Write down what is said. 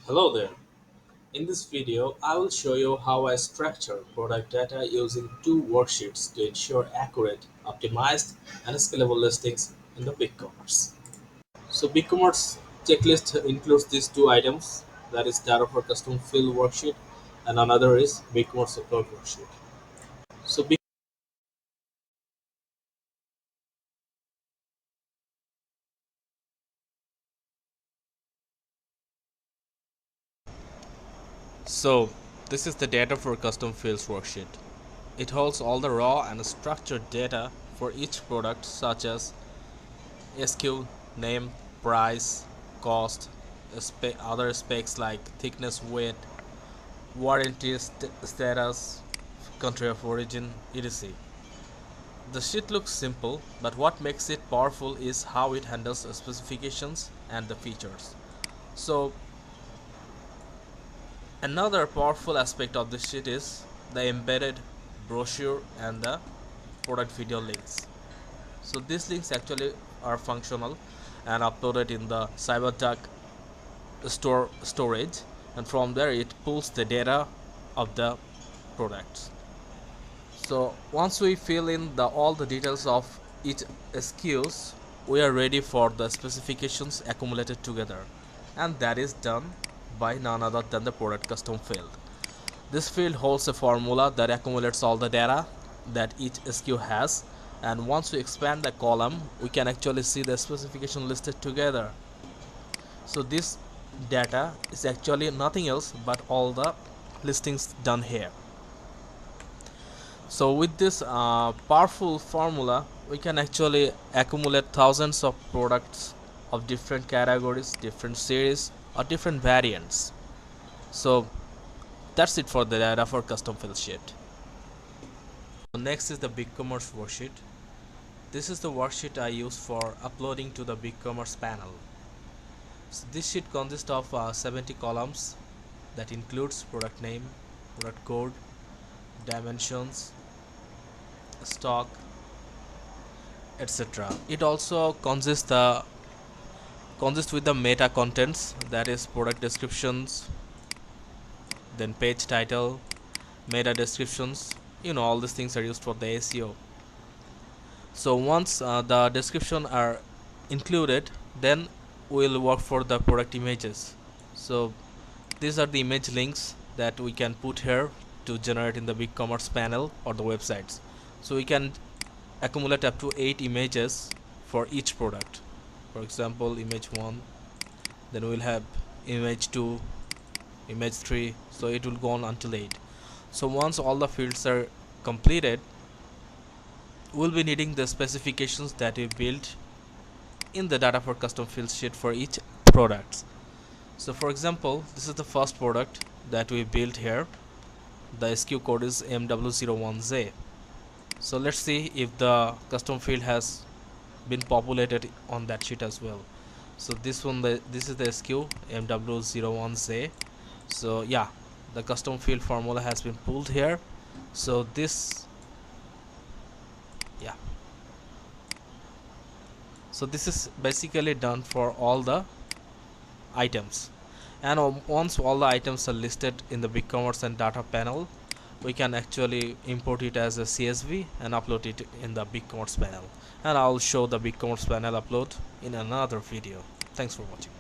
Hello there. In this video, I will show you how I structure product data using two worksheets to ensure accurate, optimized, and scalable listings in the BigCommerce. So BigCommerce checklist includes these two items, that is data for custom field worksheet and another is BigCommerce upload worksheet. So So this is the data for custom fields worksheet. It holds all the raw and structured data for each product such as SKU, name, price, cost, other specs like thickness, weight, warranty status, country of origin, etc. The sheet looks simple, but what makes it powerful is how it handles the specifications and the features. So another powerful aspect of this sheet is the embedded brochure and the product video links. So these links actually are functional and uploaded in the CyberDuck storage, and from there it pulls the data of the products. So once we fill in all the details of each SKUs, we are ready for the specifications accumulated together, and that is done by none other than the product custom field. This field holds a formula that accumulates all the data that each SKU has, and once we expand the column we can actually see the specification listed together. So this data is actually nothing else but all the listings done here. So with this powerful formula we can actually accumulate thousands of products of different categories, different series or different variants. So that's it for the data for custom field sheet. So next is the BigCommerce worksheet. This is the worksheet I use for uploading to the BigCommerce panel. So this sheet consists of 70 columns that includes product name, product code, dimensions, stock, etc. It also consists with the meta contents, that is product descriptions, then page title, meta descriptions. All these things are used for the SEO. So once the description are included, then we'll work for the product images. So these are the image links that we can put here to generate in the BigCommerce panel or the websites. So we can accumulate up to 8 images for each product. For example, image 1, then we'll have image 2, image 3, so it will go on until 8. So once all the fields are completed, we'll be needing the specifications that we built in the data for custom field sheet for each product. So for example, this is the first product that we built here. The SKU code is MW01Z. So let's see if the custom field has been populated on that sheet as well. So this is the SKU MW01Z. So yeah, the custom field formula has been pulled here. So this yeah so this is basically done for all the items, and once all the items are listed in the BigCommerce and data panel, we can actually import it as a CSV and upload it in the BigCommerce panel, and I'll show the BigCommerce panel upload in another video. Thanks for watching.